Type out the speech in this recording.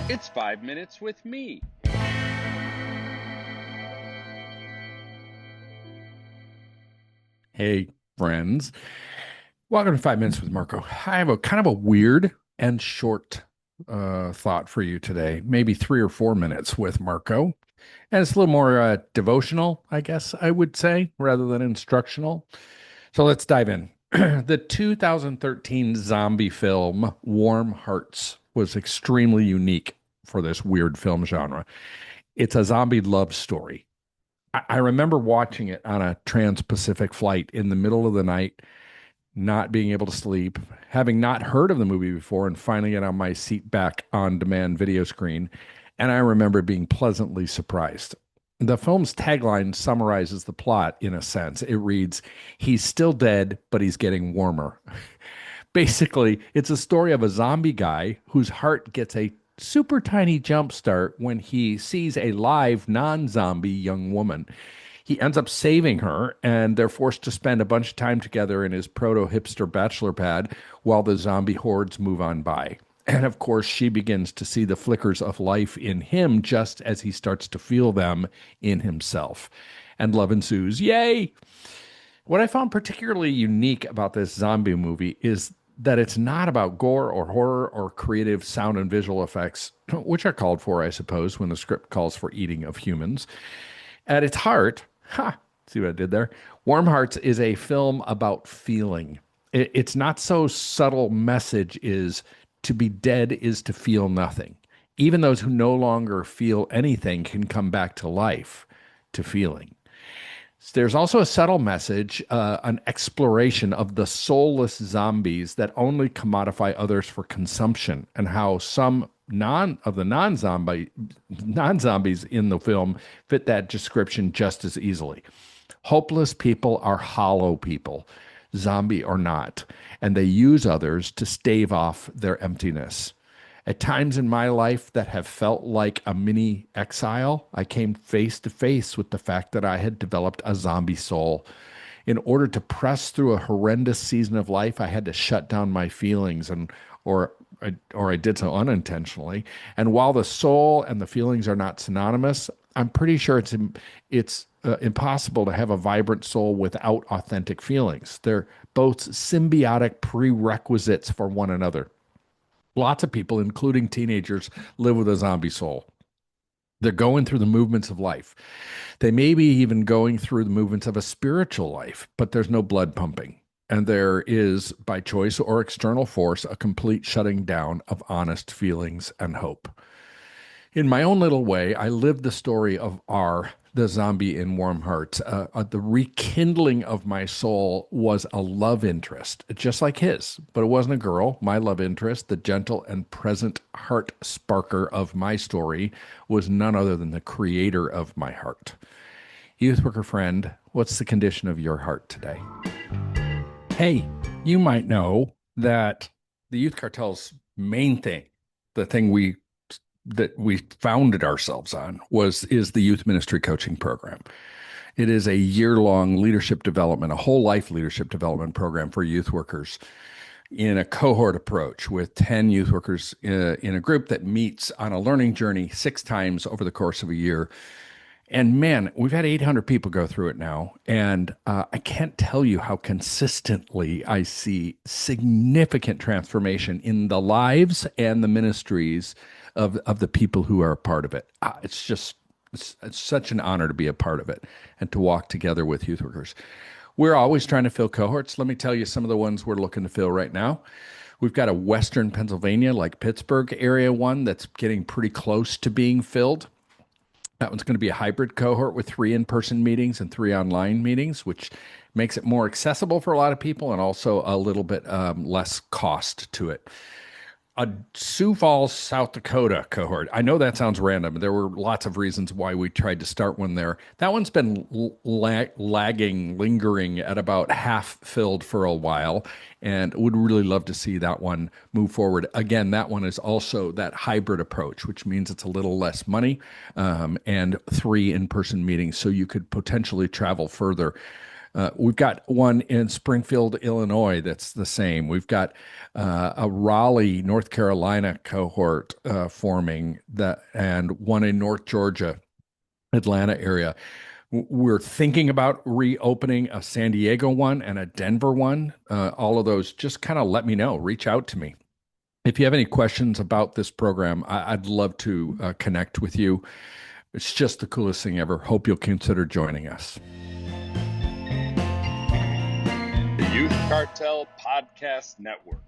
It's 5 minutes with me. Hey, friends. Welcome to 5 Minutes with Marko. I have a kind of a weird and short thought for you today, maybe 3 or 4 minutes with Marko. And it's a little more devotional, I guess I would say, rather than instructional. So let's dive in. The 2013 zombie film Warm Hearts was extremely unique for this weird film genre. It's a zombie love story. I remember watching it on a trans-Pacific flight in the middle of the night, not being able to sleep, having not heard of the movie before, and finding it on my seat back on demand video screen. And I remember being pleasantly surprised. The film's tagline summarizes the plot in a sense. It reads, "He's still dead, but he's getting warmer." Basically, it's a story of a zombie guy whose heart gets a super tiny jump start when he sees a live non zombie young woman. He ends up saving her, and they're forced to spend a bunch of time together in his proto hipster bachelor pad while the zombie hordes move on by. And of course, she begins to see the flickers of life in him just as he starts to feel them in himself. And love ensues. Yay! What I found particularly unique about this zombie movie is that it's not about gore or horror or creative sound and visual effects, which are called for, I suppose, when the script calls for eating of humans. At its heart, see what I did there? Warm Hearts is a film about feeling. Its not so subtle message is to be dead is to feel nothing. Even those who no longer feel anything can come back to life, to feeling. There's also a subtle message, an exploration of the soulless zombies that only commodify others for consumption, and how some non-zombies in the film fit that description just as easily. Hopeless people are hollow people, zombie or not, and they use others to stave off their emptiness. At times in my life that have felt like a mini exile, I came face to face with the fact that I had developed a zombie soul. In order to press through a horrendous season of life, I had to shut down my feelings or or I did so unintentionally. And while the soul and the feelings are not synonymous, I'm pretty sure it's impossible to have a vibrant soul without authentic feelings. They're both symbiotic prerequisites for one another. Lots of people, including teenagers, live with a zombie soul. They're going through the movements of life. They may be even going through the movements of a spiritual life, but there's no blood pumping. And there is, by choice or external force, a complete shutting down of honest feelings and hope. In my own little way, I lived the story of R, the zombie in Warm Hearts. The rekindling of my soul was a love interest, just like his, but it wasn't a girl. My love interest, the gentle and present heart sparker of my story, was none other than the creator of my heart. Youth worker friend, what's the condition of your heart today? Hey, you might know that the youth cartel's main thing, the thing we founded ourselves on is the youth ministry coaching program. It is a year-long leadership development, a whole life leadership development program for youth workers in a cohort approach with 10 youth workers in a group that meets on a learning journey 6 times over the course of a year. And man, we've had 800 people go through it now. And I can't tell you how consistently I see significant transformation in the lives and the ministries of the people who are a part of it. It's such an honor to be a part of it and to walk together with youth workers. We're always trying to fill cohorts. Let me tell you some of the ones we're looking to fill right now. We've got a Western Pennsylvania, like Pittsburgh area one that's getting pretty close to being filled. That one's going to be a hybrid cohort with 3 in-person meetings and 3 online meetings, which makes it more accessible for a lot of people and also a little bit less cost to it. A Sioux Falls, South Dakota cohort. I know that sounds random. There were lots of reasons why we tried to start one there. That one's been lagging, lingering at about half filled for a while, and would really love to see that one move forward. Again, that one is also that hybrid approach, which means it's a little less money and 3 in-person meetings, so you could potentially travel further We've got one in Springfield, Illinois that's the same. We've got a Raleigh, North Carolina cohort forming that, and one in North Georgia, Atlanta area. We're thinking about reopening a San Diego one and a Denver one. All of those, just kind of let me know. Reach out to me. If you have any questions about this program, I'd love to connect with you. It's just the coolest thing ever. Hope you'll consider joining us. The Youth Cartel Podcast Network.